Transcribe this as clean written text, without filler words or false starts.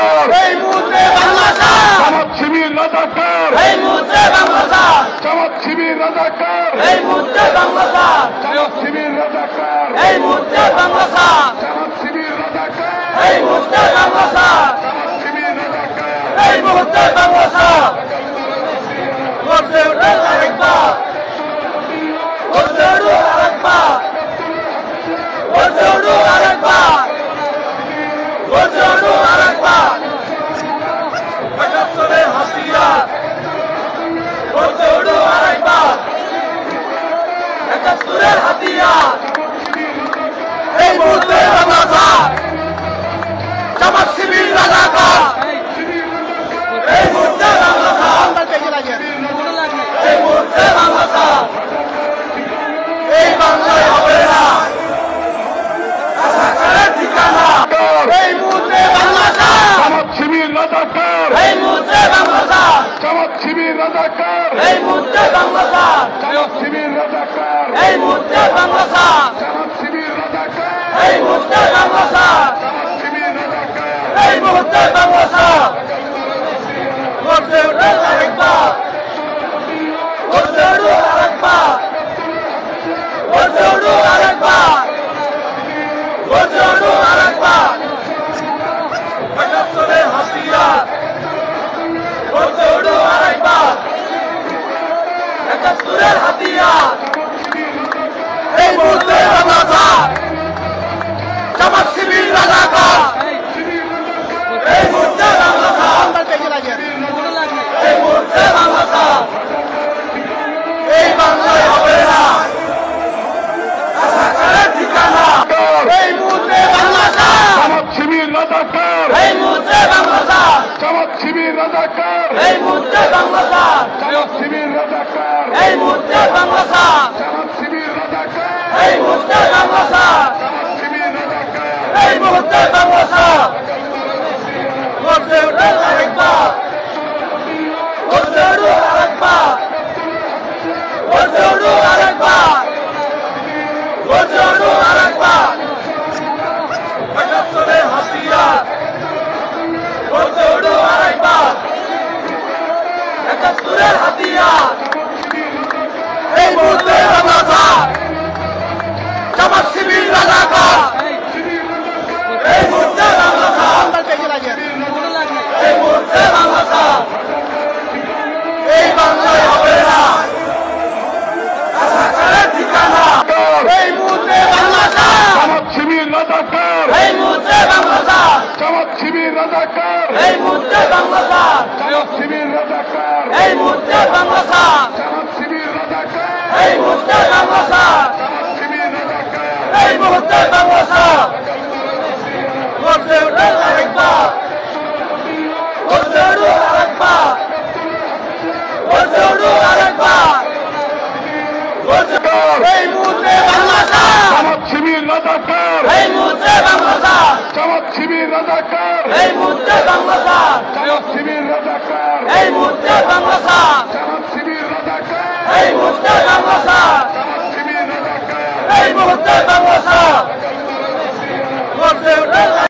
রাজাকার, এই মুহূর্তে বাংলাদেশ, জামাত শিবির রাজাকার, এই মুহূর্তে বাংলাদেশ, জামাত শিবির রাজাকার, এই মুহূর্তে বাংলাদেশ, জামাত শিবির রাজাকার, এই মুহূর্তে বাংলাদেশ, জামাত শিবির রাজাকার, এই মুহূর্তে বাংলাদেশ, জামাত শিবির রাজাকার, এই মুহূর্তে বাংলাদেশ। গর্জে উঠুন আরেকবার, গর্জে উঠুন আরেকবার, গর্জে উঠুন আরেকবার, গর্জে উঠুন আরেকবার। একাত্তরের হাতিয়ার, গর্জে উঠুন আরেকবার, একাত্তরের হাতিয়ার। এই মুহূর্তে বাংলাদেশ, জামাত শিবির রাজাকার, এই মুহূর্তে বাংলাদেশ, এই মুহূর্তে বাংলাদেশ, এই বাংলায় হবে না রাজাকারের ঠিকানা। এই মুহূর্তে বাংলাদেশ, জামাত শিবির রাজাকার, এই মুহূর্তে বাংলাদেশ, জামাত শিবির রাজাকার, এই মুহূর্তে বাংলাদেশ, জামাত শিবির রাজাকার, এই মুহূর্তে বাংলাদেশ, জামাত শিবির রাজাকার, এই মুহূর্তে বাংলাদেশ, জামাত শিবির রাজাকার, এই মুহূর্তে বাংলাদেশ। গর্জে উঠুন আরেকবার, গর্জে উঠুন আরেকবার, গর্জে উঠুন আরেকবার, গর্জে উঠুন আরেকবার। একাত্তরের হাতিয়ার, গর্জে উঠুন আরেকবার, একাত্তরের হাতিয়ার। এই মুহূর্তে বাংলাদেশ, জামাত শিবির রাজাকার, এই মুহূর্তে বাংলাদেশ, এই মুহূর্তে বাংলাদেশ, এই বাংলায় হবে না রাজাকারের ঠিকানা। এই মুহূর্তে বাংলাদেশ, জামাত শিবির রাজাকার, এই মুহূর্তে বাংলাদেশ, জামাত শিবির রাজাকার, এই মুহূর্তে বাংলাদেশ, জামাত শিবির রাজাকার, এই মুহূর্তে বাংলাদেশ, জামাত শিবির রাজাকার, এই মুহূর্তে বাংলাদেশ, জামাত শিবির রাজাকার, এই মুহূর্তে বাংলাদেশ। গর্জে উঠুন আরেকবার, গর্জে উঠুন আরেকবার, গর্জে উঠুন আরেকবার, গর্জে উঠুন আরেকবার। একাত্তরের হাতিয়ার, গর্জে উঠুন আরেকবার, একাত্তরের হাতিয়ার। এই মুহূর্তে বাংলাদেশ, জামাত শিবির রাজাকার, এই মুহূর্তে বাংলাদেশ, এই মুহূর্তে বাংলাদেশ, এই বাংলায় হবে না রাজাকারের ঠিকানা। এই মুহূর্তে বাংলাদেশ, জামাত শিবির রাজাকার, এই মুহূর্তে বাংলাদেশ, জামাত শিবির রাজাকার, এই মুহূর্তে বাংলাদেশ, জামাত শিবির রাজাকার, এই মুহূর্তে বাংলাদেশ, জামাত শিবির রাজাকার, এই মুহূর্তে বাংলাদেশ, জামাত শিবির রাজাকার, এই মুহূর্তে বাংলাদেশ। গর্জে উঠুন আরেকবার, গর্জে উঠুন আরেকবার, গর্জে উঠুন আরেকবার, গর্জে। এই মুহূর্তে বাংলাদেশ, জামাত শিবির রাজাকার, এই মুহূর্তে বাংলাদেশ, জামাত শিবির রাজাকার, এই মুহূর্তে বাংলাদেশ, জামাত শিবির রাজাকার, এই মুহূর্তে বাংলাদেশ, জামাত শিবির রাজাকার, এই মুহূর্তে বাংলাদেশ, জামাত শিবির রাজাকার, এই মুহূর্তে বাংলাদেশ। গর্জে উঠুন